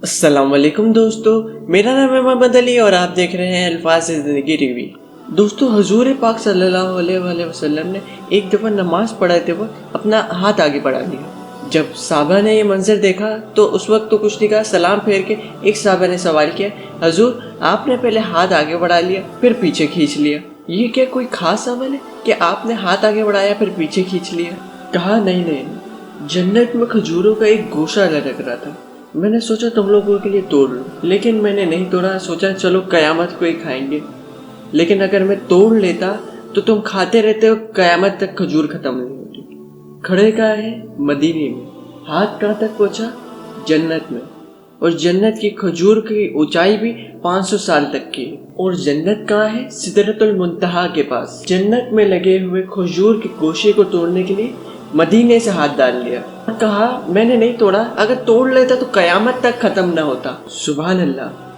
السلام علیکم دوستو، میرا نام ہے محمد علی اور آپ دیکھ رہے ہیں الفاظ زندگی ٹی وی۔ دوستو، حضور پاک صلی اللہ علیہ وآلہ وسلم نے ایک دفعہ نماز پڑھاتے وقت اپنا ہاتھ آگے بڑھا لیا۔ جب صحابہ نے یہ منظر دیکھا تو اس وقت تو کچھ نہیں کہا، سلام پھیر کے ایک صحابہ نے سوال کیا، حضور آپ نے پہلے ہاتھ آگے بڑھا لیا پھر پیچھے کھینچ لیا، یہ کیا کوئی خاص عمل ہے کہ آپ نے ہاتھ آگے بڑھایا پھر پیچھے کھینچ لیا؟ کہا نہیں، جنت میں کھجوروں کا ایک گوشہ لٹک رہا تھا، میں نے سوچا تم لوگوں کے لیے توڑ لوں، لیکن میں نے نہیں توڑا، سوچا چلو قیامت کو ہی کھائیں گے، لیکن اگر میں توڑ لیتا تو تم کھاتے رہتے ہو، قیامت تک کھجور ختم نہیں ہوتی۔ کھڑے کہاں ہے؟ مدینے میں۔ ہاتھ کہاں تک پہنچا؟ جنت میں، اور جنت کی کھجور کی اونچائی بھی 500 سال تک کی ہے۔ اور جنت کہاں ہے؟ سدرۃ المنتہا کے پاس۔ جنت میں لگے ہوئے کھجور کے گوشے کو توڑنے کے لیے مدینے سے ہاتھ ڈال لیا، کہا میں نے نہیں توڑا، اگر توڑ لیتا تو قیامت تک ختم نہ ہوتا۔ سبحان اللہ۔